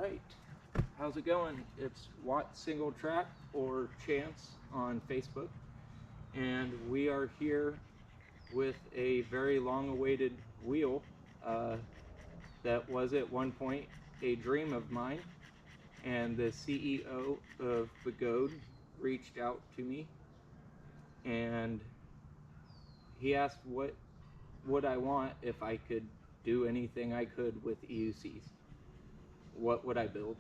Alright, how's it going? It's Watt Single Track or Chance on Facebook, and we are here with a very long-awaited wheel that was at one point a dream of mine, and the CEO of Begode reached out to me and he asked what would I want if I could do anything I could with EUCs. What would I build?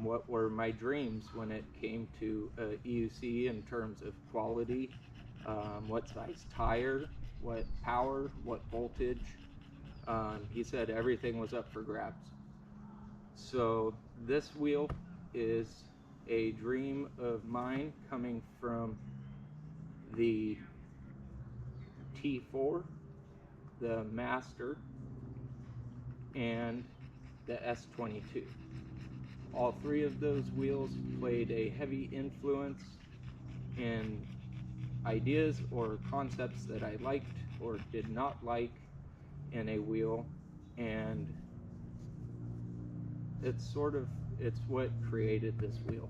What were my dreams when it came to EUC in terms of quality, what size tire, what power, what voltage. He said everything was up for grabs. So this wheel is a dream of mine coming from the T4, the Master, and the S22. All three of those wheels played a heavy influence in ideas or concepts that I liked or did not like in a wheel, and it's what created this wheel,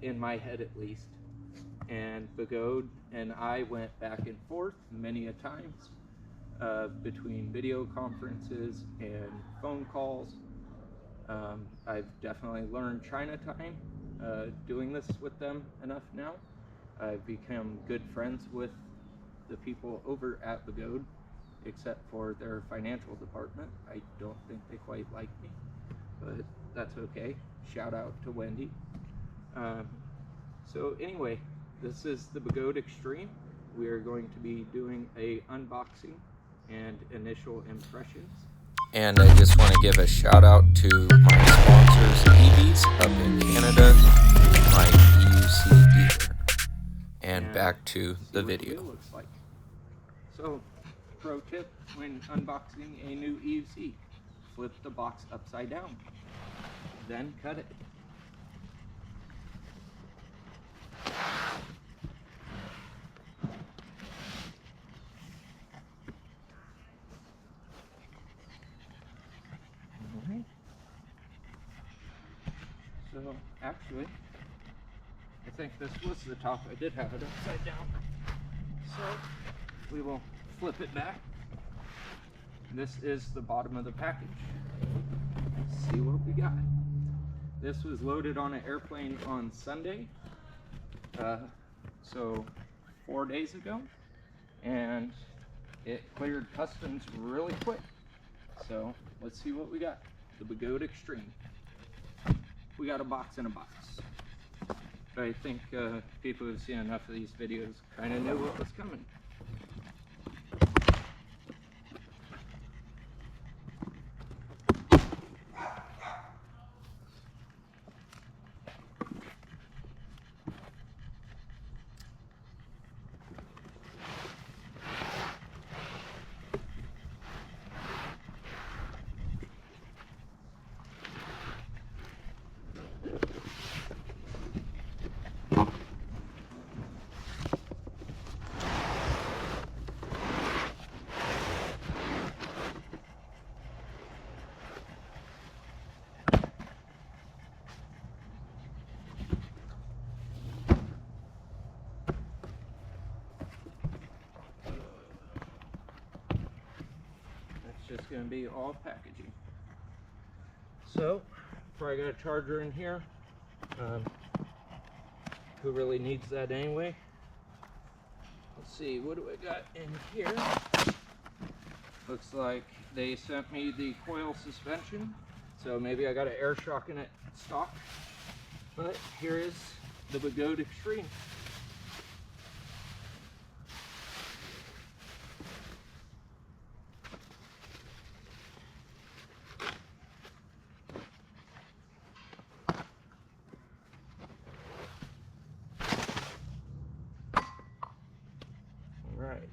in my head at least. And Begode and I went back and forth many a times between video conferences and phone calls. I've definitely learned China time doing this with them enough now. I've become good friends with the people over at Begode, except for their financial department. I don't think they quite like me, but that's okay. Shout out to Wendy. So anyway, this is the Begode Extreme. We are going to be doing a unboxing and initial impressions. And I just want to give a shout out to my sponsors, EVs up in Canada, my EUC dealer. And back to the video. Looks like. So, pro tip when unboxing a new EUC, flip the box upside down, then cut it. So actually, I think this was the top. I did have it upside down. So we will flip it back. This is the bottom of the package. Let's see what we got. This was loaded on an airplane on Sunday, so 4 days ago, and it cleared customs really quick. So let's see what we got. The Begode Extreme. We got a box in a box. But I think people who've seen enough of these videos kind of knew what was coming. Just going to be all packaging. So, probably got a charger in here. Who really needs that anyway? Let's see, what do I got in here? Looks like they sent me the coil suspension, so maybe I got an air shock in it stock. But here is the Begode Extreme. Right.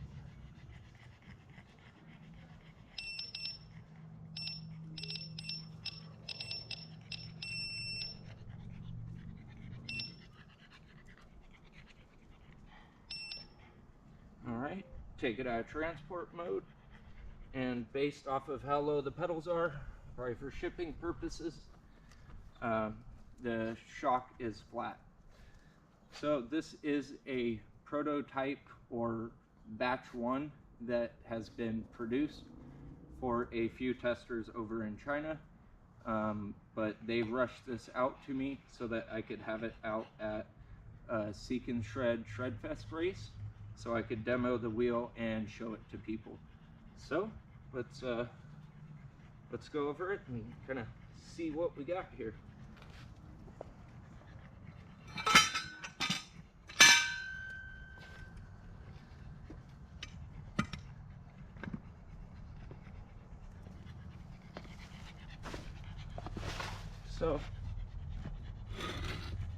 All right, take it out of transport mode, and based off of how low the pedals are, probably for shipping purposes, the shock is flat. So this is a prototype or batch one that has been produced for a few testers over in China, but they rushed this out to me so that I could have it out at Seek and Shred Shredfest race, so I could demo the wheel and show it to people. So let's go over it and kind of see what we got here. So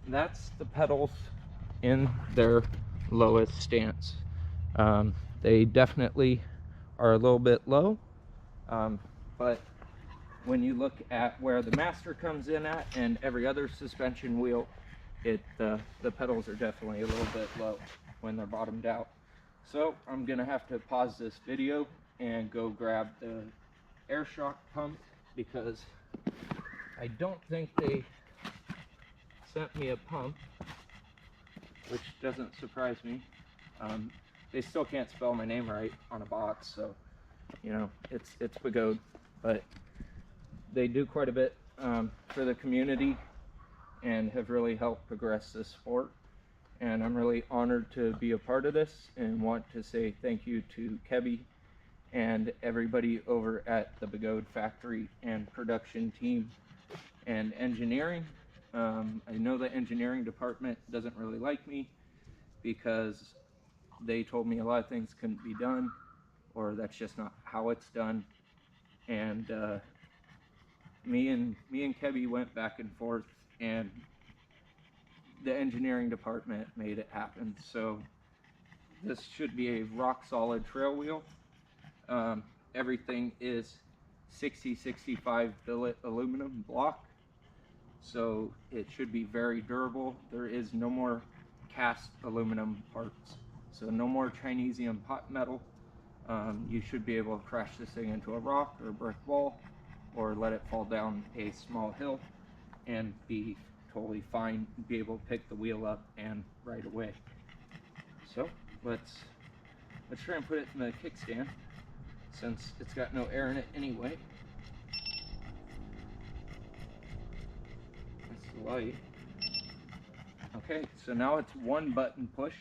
that's the pedals in their lowest stance. They definitely are a little bit low, but when you look at where the master comes in at and every other suspension wheel, the pedals are definitely a little bit low when they're bottomed out. So I'm gonna have to pause this video and go grab the air shock pump, because I don't think they sent me a pump, which doesn't surprise me. They still can't spell my name right on a box, so you know, it's Begode, but they do quite a bit for the community and have really helped progress this sport. And I'm really honored to be a part of this and want to say thank you to Kebby and everybody over at the Begode factory and production team and engineering. I know the engineering department doesn't really like me because they told me a lot of things couldn't be done, or that's just not how it's done. And me and Kebby went back and forth, and the engineering department made it happen. So this should be a rock solid trail wheel. Everything is 6065 billet aluminum block, so it should be very durable. There is no more cast aluminum parts, so no more Chinesium pot metal. You should be able to crash this thing into a rock or a brick wall, or let it fall down a small hill and be totally fine, be able to pick the wheel up and right away. So let's try and put it in the kickstand, since it's got no air in it anyway. That's the light. Okay, so now it's one button push,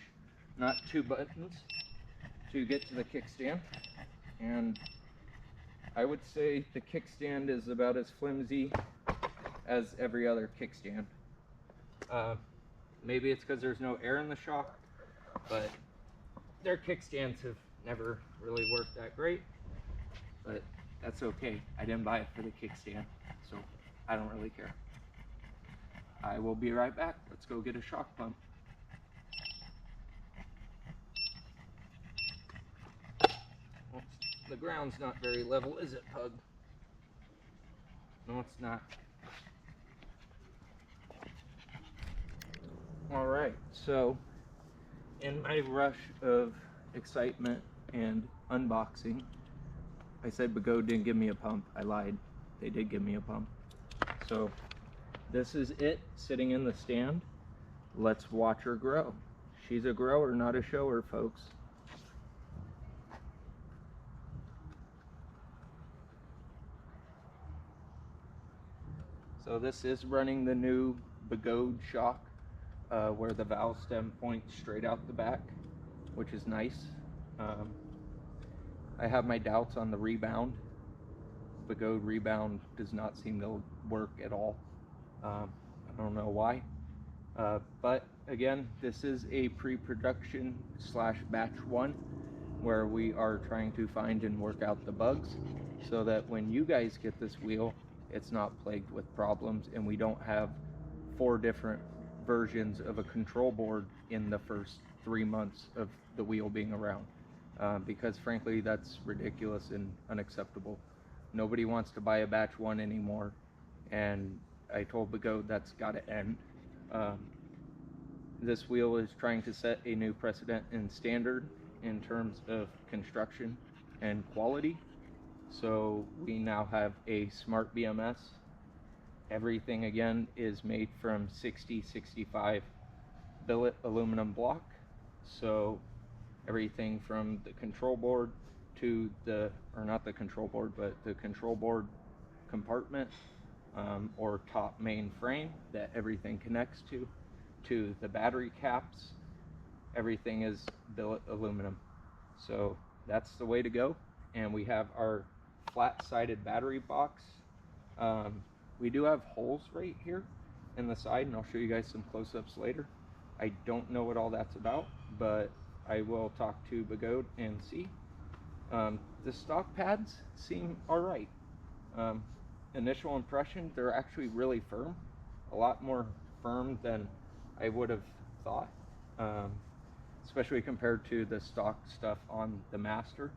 not two buttons, to get to the kickstand. And I would say the kickstand is about as flimsy as every other kickstand. Maybe it's because there's no air in the shock, but their kickstands have never really worked that great. But that's okay. I didn't buy it for the kickstand, so I don't really care. I will be right back. Let's go get a shock pump. Well, the ground's not very level, is it, Pug? No, it's not. All right, so in my rush of excitement and unboxing, I said Begode didn't give me a pump. I lied. They did give me a pump. So this is it sitting in the stand. Let's watch her grow. She's a grower, not a shower, folks. So this is running the new Begode shock, where the valve stem points straight out the back, which is nice. I have my doubts on the rebound. Begode rebound does not seem to work at all. I don't know why. But again, this is a pre-production / batch one, where we are trying to find and work out the bugs so that when you guys get this wheel, it's not plagued with problems and we don't have 4 different versions of a control board in the first 3 months of the wheel being around. Because frankly, that's ridiculous and unacceptable. Nobody wants to buy a batch one anymore, and I told Begode that's got to end. This wheel is trying to set a new precedent and standard in terms of construction and quality. So we now have a smart BMS Everything again is made from 60-65 billet aluminum block. So everything from the control board to not the control board, but the control board compartment or top main frame that everything connects to the battery caps, everything is billet aluminum. So that's the way to go. And we have our flat-sided battery box. We do have holes right here in the side, and I'll show you guys some close-ups later. I don't know what all that's about, but I will talk to Begode and see. The stock pads seem alright. Initial impression, they're actually really firm, a lot more firm than I would have thought, especially compared to the stock stuff on the Master.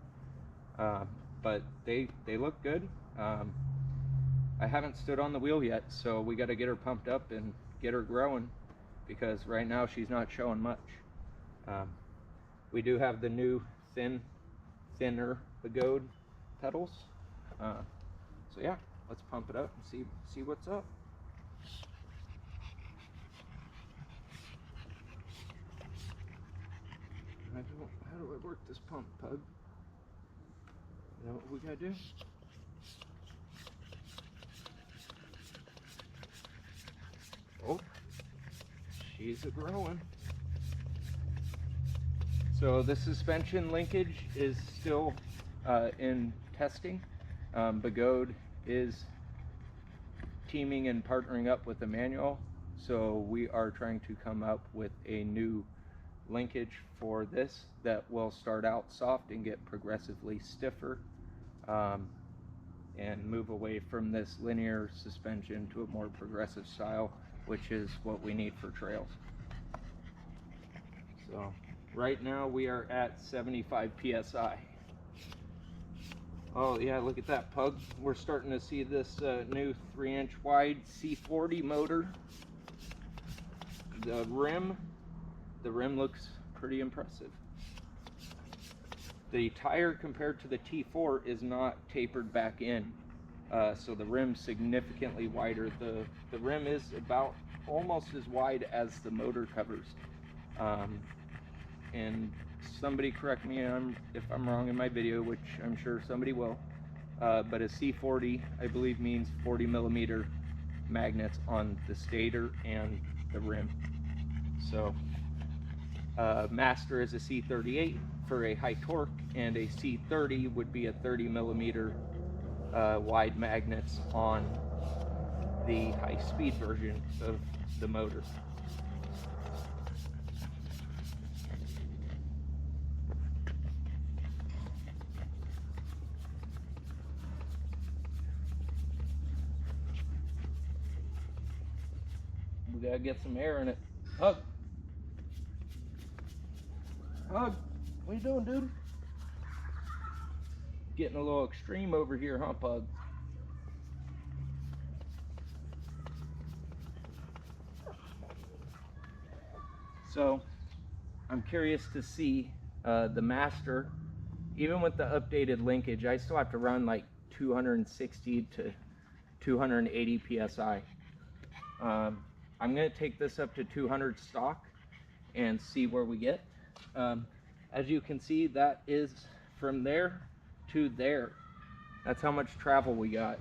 But they look good. I haven't stood on the wheel yet, so we got to get her pumped up and get her growing, because right now she's not showing much. We do have the new thinner Begode pedals. So yeah, let's pump it up and see what's up. How do I work this pump, Pug? Is that what we gotta do? Oh, she's a growing. So the suspension linkage is still in testing. Begode is teaming and partnering up with the manual, so we are trying to come up with a new linkage for this that will start out soft and get progressively stiffer, and move away from this linear suspension to a more progressive style, which is what we need for trails. So right now we are at 75 psi. Oh yeah, look at that, Pug. We're starting to see this new 3-inch wide C40 motor. The rim looks pretty impressive. The tire compared to the T4 is not tapered back in, so the rim's significantly wider. The rim is about almost as wide as the motor covers. And somebody correct me if I'm wrong in my video, which I'm sure somebody will, but a C40 I believe means 40 millimeter magnets on the stator and the rim. So Master is a C38 for a high torque, and a C30 would be a 30 millimeter wide magnets on the high speed version of the motor. We gotta get some air in it. Hug! Hug! What you doing, dude? Getting a little extreme over here, huh, Pug? So, I'm curious to see the Master, even with the updated linkage, I still have to run like 260 to 280 psi. I'm going to take this up to 200 stock and see where we get. As you can see, that is from there to there. That's how much travel we got.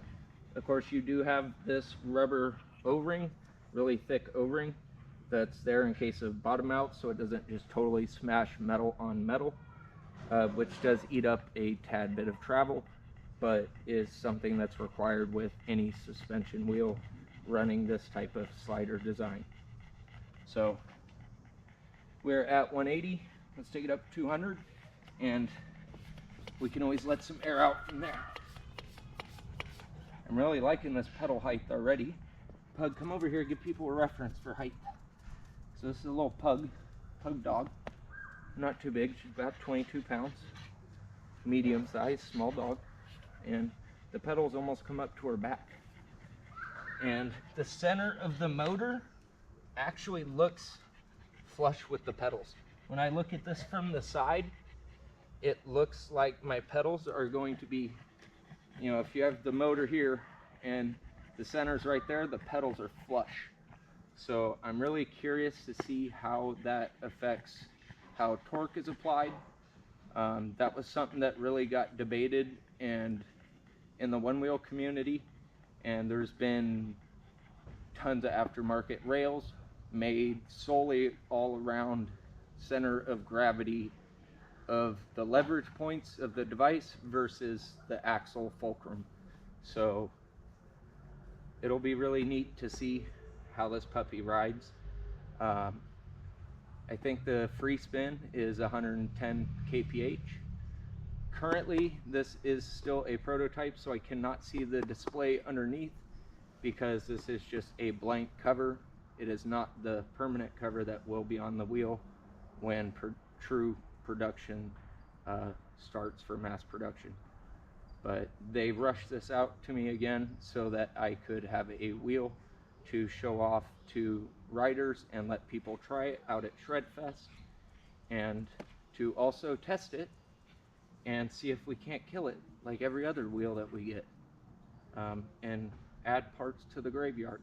Of course, you do have this rubber O-ring, really thick O-ring, that's there in case of bottom out, so it doesn't just totally smash metal on metal, which does eat up a tad bit of travel, but is something that's required with any suspension wheel running this type of slider design. So we're at 180. Let's take it up to 200, and we can always let some air out from there. I'm really liking this pedal height already. Pug, come over here, give people a reference for height. So this is a little pug dog. Not too big, she's about 22 pounds. Medium size, small dog. And the pedals almost come up to her back. And the center of the motor actually looks flush with the pedals. When I look at this from the side, it looks like my pedals are going to be, you know, if you have the motor here and the center's right there, the pedals are flush. So I'm really curious to see how that affects how torque is applied. That was something that really got debated and in the one wheel community, and there's been tons of aftermarket rails made solely all around center of gravity of the leverage points of the device versus the axle fulcrum. So it'll be really neat to see how this puppy rides. I think the free spin is 110 kph. Currently, this is still a prototype, so I cannot see the display underneath because this is just a blank cover. It is not the permanent cover that will be on the wheel when true production starts for mass production. But they rushed this out to me again so that I could have a wheel to show off to riders and let people try it out at Shredfest, and to also test it and see if we can't kill it like every other wheel that we get, and add parts to the graveyard.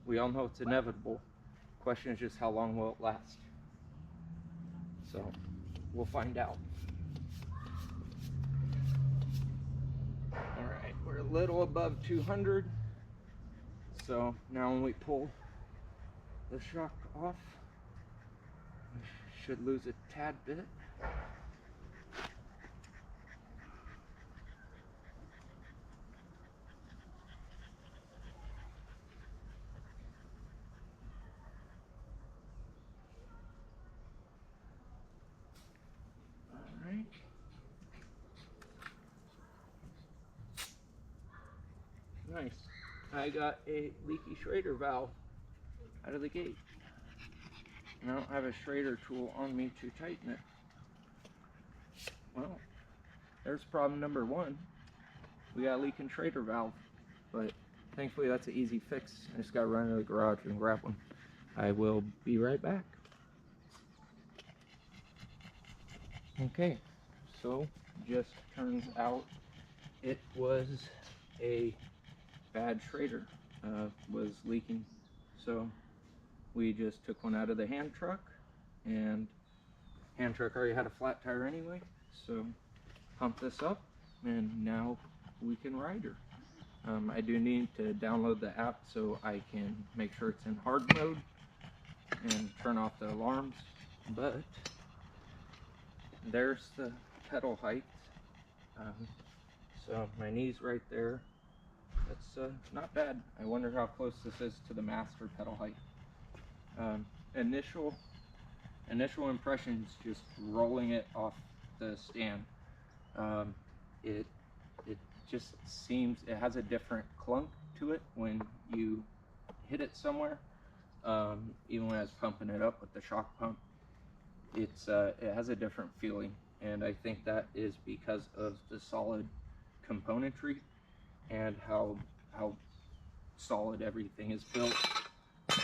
We all know it's inevitable. Question is just how long will it last? So we'll find out. All right, we're a little above 200. So now when we pull the shock off, we should lose a tad bit. Nice. I got a leaky Schrader valve out of the gate, and I don't have a Schrader tool on me to tighten it. Well, there's problem number one. We got a leaking Schrader valve, but thankfully that's an easy fix. I just gotta run into the garage and grab one. I will be right back. Okay, so just turns out it was a bad Schrader was leaking, so we just took one out of the hand truck, and hand truck already had a flat tire anyway, so pump this up and now we can ride her. I do need to download the app so I can make sure it's in hard mode and turn off the alarms, but there's the pedal height. So my knee's right there. That's not bad. I wonder how close this is to the master pedal height. Initial impressions, just rolling it off the stand. It just seems it has a different clunk to it when you hit it somewhere. Even when I was pumping it up with the shock pump, it has a different feeling, and I think that is because of the solid componentry and how solid everything is built,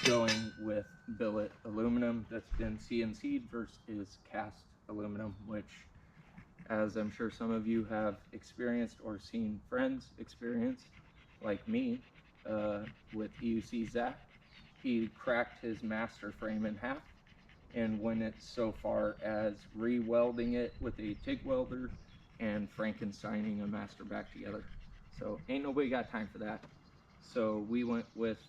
going with billet aluminum that's been CNC'd versus cast aluminum, which, as I'm sure some of you have experienced or seen friends experience, like me, with EUC Zach, he cracked his master frame in half and went it so far as re-welding it with a TIG welder and Frankensteining a master back together. So ain't nobody got time for that. So we went with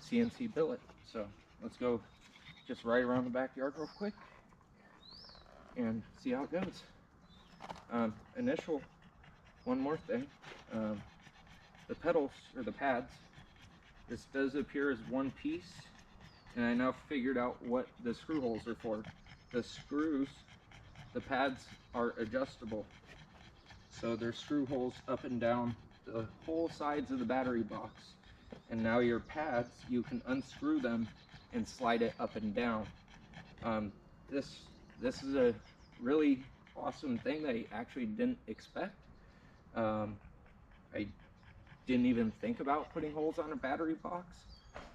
CNC billet. So let's go just ride around the backyard real quick and see how it goes. One more thing, the pedals, or the pads, this does appear as one piece, and I now figured out what the screw holes are for. The screws, the pads are adjustable. So there's screw holes up and down the whole sides of the battery box. And now your pads, you can unscrew them and slide it up and down. This is a really awesome thing that I actually didn't expect. I didn't even think about putting holes on a battery box,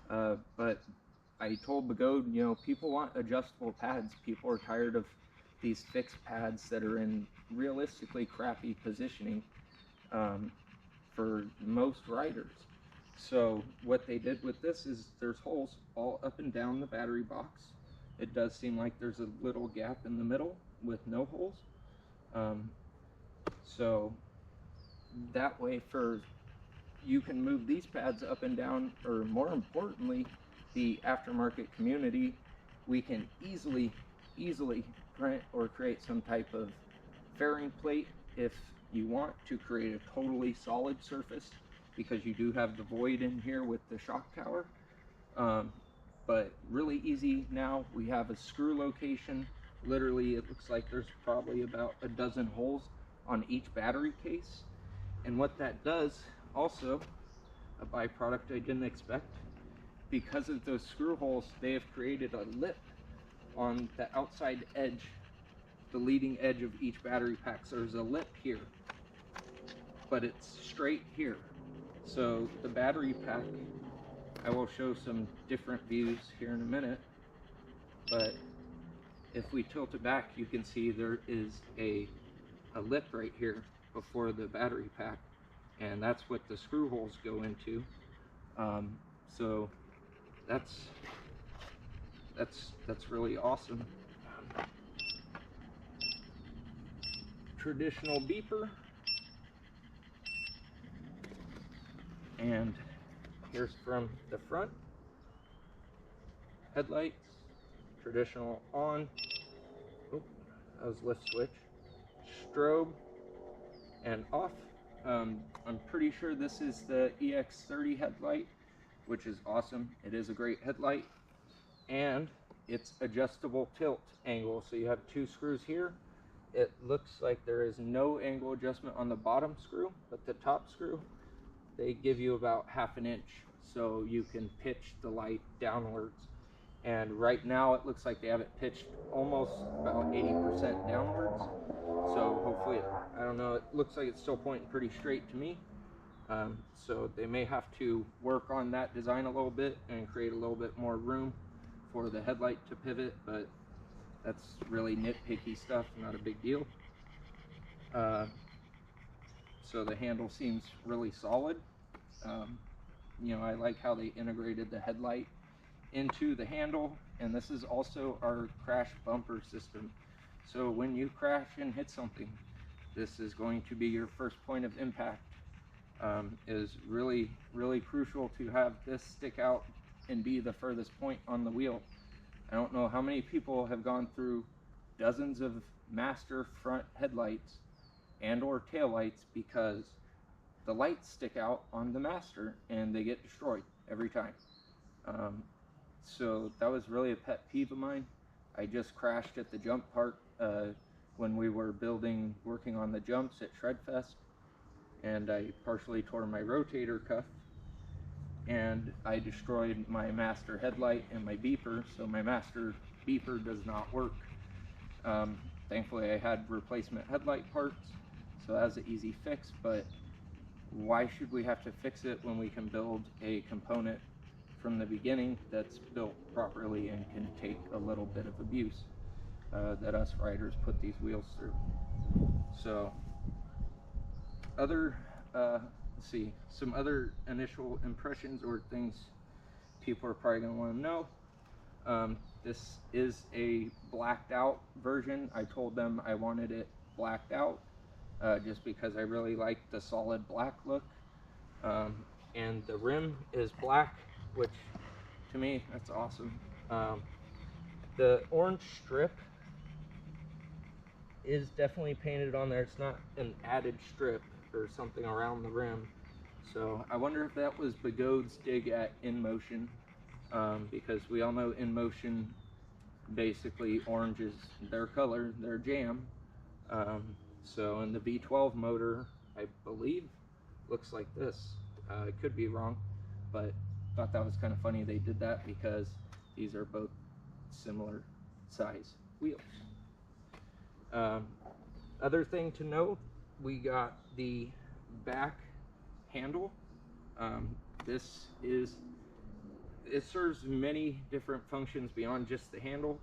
but I told Begode, you know, people want adjustable pads. People are tired of these fixed pads that are in realistically crappy positioning for most riders. So what they did with this is there's holes all up and down the battery box. It does seem like there's a little gap in the middle with no holes. So that way you can move these pads up and down, or more importantly, the aftermarket community, we can easily print or create some type of fairing plate if you want to create a totally solid surface, because you do have the void in here with the shock tower. But really easy now. We have a screw location. Literally, it looks like there's probably about a dozen holes on each battery case. And what that does, also a byproduct I didn't expect, because of those screw holes, they have created a lip on the outside edge, the leading edge of each battery pack. So there's a lip here, but it's straight here. So the battery pack, I will show some different views here in a minute, but if we tilt it back, you can see there is a lip right here before the battery pack, and that's what the screw holes go into. So that's really awesome. Traditional beeper, and here's from the front. Headlights, traditional on. Oh, that was lift switch. Strobe and off. I'm pretty sure this is the EX30 headlight, which is awesome. It is a great headlight, and it's adjustable tilt angle. So you have two screws here. It looks like there is no angle adjustment on the bottom screw, but the top screw, they give you about ½ an inch, so you can pitch the light downwards. And right now it looks like they have it pitched almost about 80% downwards. So hopefully, I don't know, it looks like it's still pointing pretty straight to me. So they may have to work on that design a little bit and create a little bit more room for the headlight to pivot, but that's really nitpicky stuff, not a big deal. So the handle seems really solid. You know, I like how they integrated the headlight into the handle, and this is also our crash bumper system. So when you crash and hit something, this is going to be your first point of impact. Is really crucial to have this stick out and be the furthest point on the wheel. I don't know how many people have gone through dozens of master front headlights and or tail lights because the lights stick out on the master and they get destroyed every time. So that was really a pet peeve of mine. I just crashed at the jump park when we were working on the jumps at Shredfest, and I partially tore my rotator cuff, and I destroyed my master headlight and my beeper, so my master beeper does not work. Thankfully I had replacement headlight parts, so that was an easy fix, but why should we have to fix it when we can build a component from the beginning that's built properly and can take a little bit of abuse that us riders put these wheels through. So let's see, some other initial impressions or things people are probably going to want to know. This is a blacked out version. I told them I wanted it blacked out just because I really like the solid black look. And the rim is black, which to me, that's awesome. The orange strip is definitely painted on there. It's not an added strip or something around the rim. So I wonder if that was Begode's dig at InMotion, because we all know InMotion, basically orange is their color, their jam. So in the V12 motor, I believe, looks like this. I could be wrong, but thought that was kind of funny they did that because these are both similar size wheels. Other thing to note, we got the back handle. It serves many different functions beyond just the handle.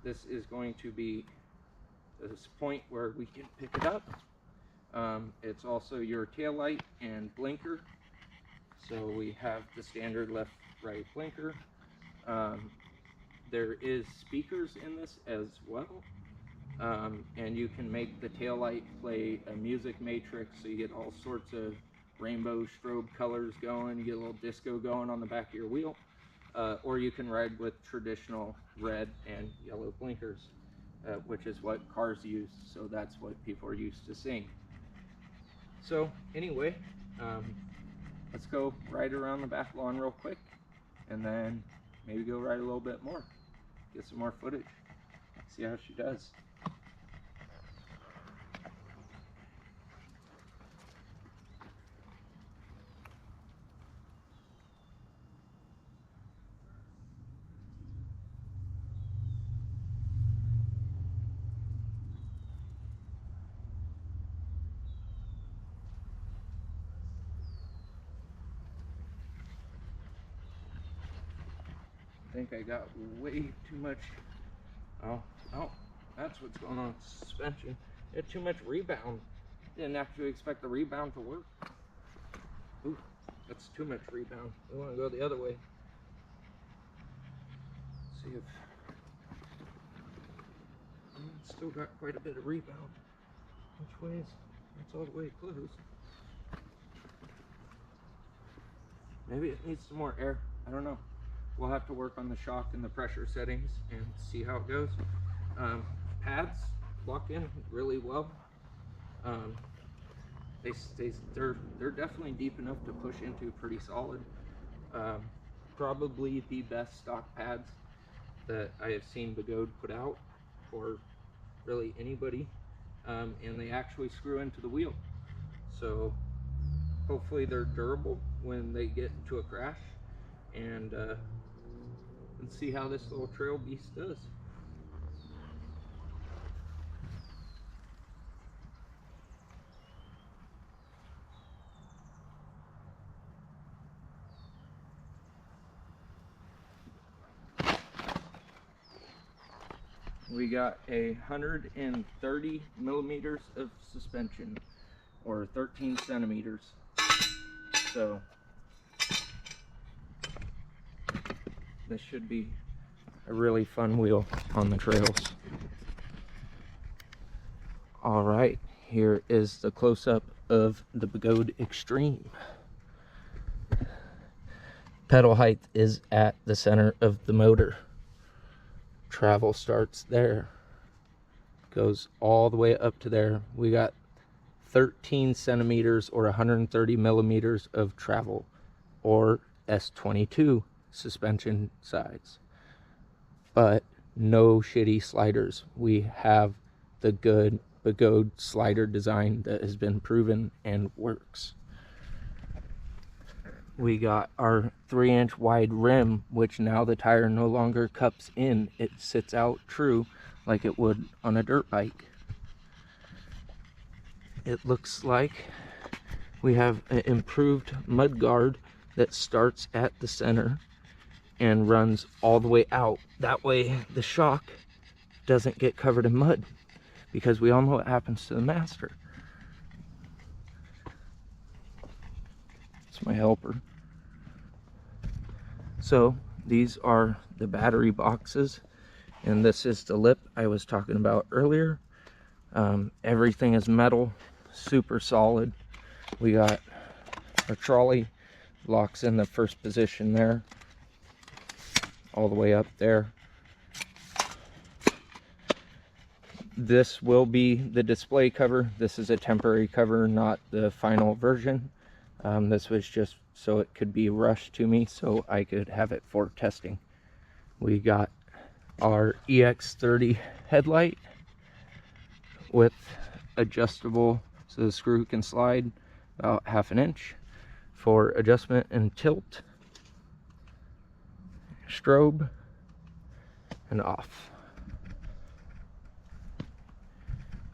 This is going to be this point where we can pick it up. It's also your tail light and blinker. So we have the standard left right blinker. There is speakers in this as well, and you can make the taillight play a music matrix, so you get all sorts of rainbow strobe colors going, you get a little disco going on the back of your wheel, or you can ride with traditional red and yellow blinkers, which is what cars use, so that's what people are used to seeing. So anyway, let's go ride around the back lawn real quick, and then maybe go ride a little bit more, get some more footage, see how she does. I think I got way too much. Oh, that's what's going on with suspension. It had too much rebound. Didn't actually expect the rebound to work. Ooh, that's too much rebound. We want to go the other way. See if it's still got quite a bit of rebound. Which way is it's all the way closed? Maybe it needs some more air. I don't know. We'll have to work on the shock and the pressure settings and see how it goes. Pads lock in really well. They're definitely deep enough to push into pretty solid. Probably the best stock pads that I have seen Begode put out, or really anybody, and they actually screw into the wheel. So hopefully they're durable when they get into a crash, and let's see how this little trail beast does. We got 130 millimeters of suspension, or 13 centimeters. So this should be a really fun wheel on the trails. All right, here is the close-up of the Begode Extreme. Pedal height is at the center of the motor. Travel starts there, goes all the way up to there. We got 13 centimeters or 130 millimeters of travel, or S22 suspension sides, but no shitty sliders. We have the good Begode slider design that has been proven and works. We got our 3-inch wide rim, which now the tire no longer cups in. It sits out true like it would on a dirt bike. It looks like we have an improved mud guard that starts at the center and runs all the way out. That way the shock doesn't get covered in mud, because we all know what happens to the Master. It's my helper. So these are the battery boxes, and this is the lip I was talking about earlier. Everything is metal, super solid. We got our trolley, locks in the first position there, all the way up there. This will be the display cover. This is a temporary cover, not the final version. This was just so it could be rushed to me so I could have it for testing. We got our EX30 headlight with adjustable, so the screw can slide about 1/2 inch for adjustment and tilt. Strobe and off.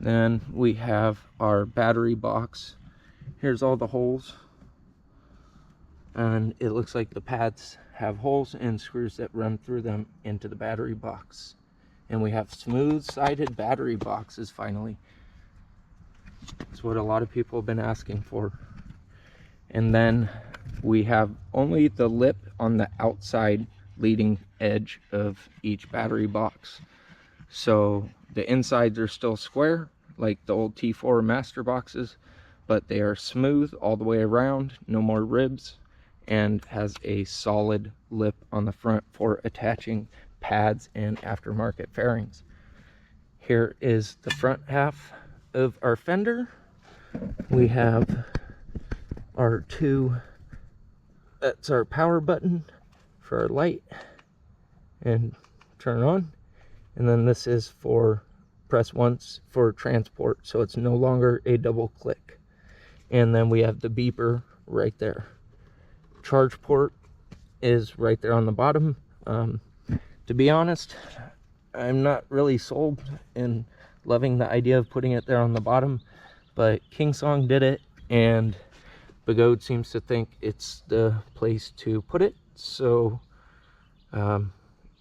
Then we have our battery box. Here's all the holes, and it looks like the pads have holes and screws that run through them into the battery box. And we have smooth-sided battery boxes finally. It's what a lot of people have been asking for. And then we have only the lip on the outside leading edge of each battery box. So the insides are still square like the old T4 master boxes, but they are smooth all the way around, no more ribs, and has a solid lip on the front for attaching pads and aftermarket fairings. Here is the front half of our fender. We have our that's our power button for our light and turn on, and then this is for press once for transport, so it's no longer a double click. And then we have the beeper right there. Charge port is right there on the bottom. To be honest, I'm not really sold and loving the idea of putting it there on the bottom, but Kingsong did it, and Begode seems to think it's the place to put it. So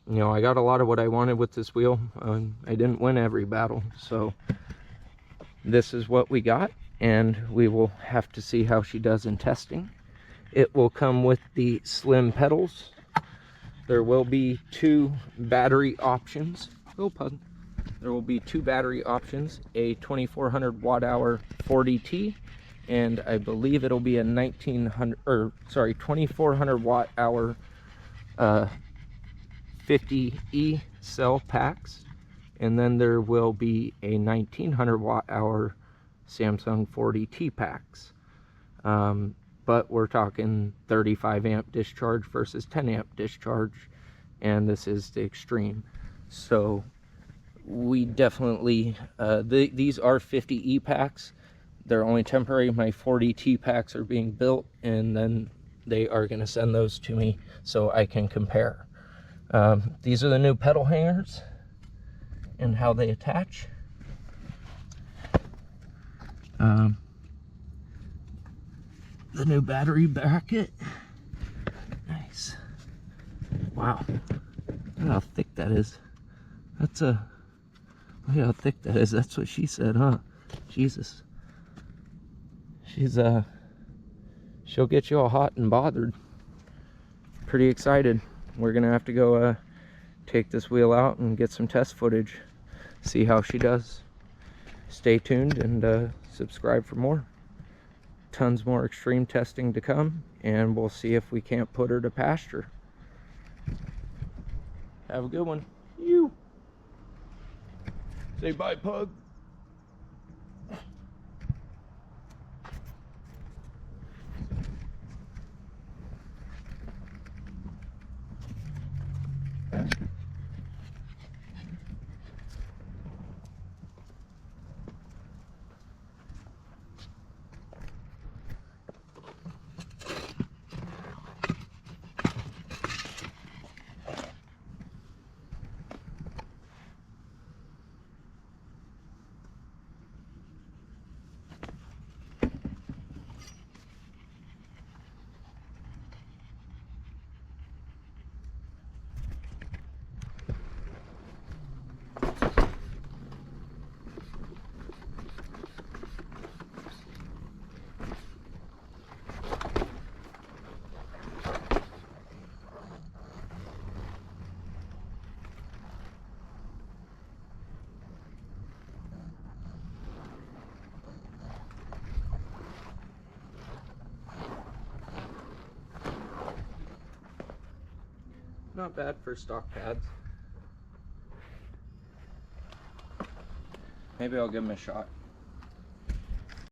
you know, I got a lot of what I wanted with this wheel. I didn't win every battle, so this is what we got, and we will have to see how she does in testing. It will come with the slim pedals. There will be 2 battery options. Oh, pun. There will be 2 battery options, a 2400 watt hour 40T, and I believe it'll be a 2400 watt hour 50E cell packs, and then there will be a 1900 watt hour Samsung 40T packs. But we're talking 35 amp discharge versus 10 amp discharge, and this is the Extreme. So we definitely, these are 50E packs. They're only temporary. My 40T packs are being built, and then they are going to send those to me so I can compare. These are the new pedal hangers and how they attach. The new battery bracket. Nice. Wow. Look how thick that is. Look how thick that is. That's what she said, huh? Jesus. She'll get you all hot and bothered. Pretty excited. We're gonna have to go take this wheel out and get some test footage, see how she does. Stay tuned and subscribe for more. Tons more extreme testing to come, and we'll see if we can't put her to pasture. Have a good one. You say bye, pug. Not bad for stock pads. Maybe I'll give them a shot.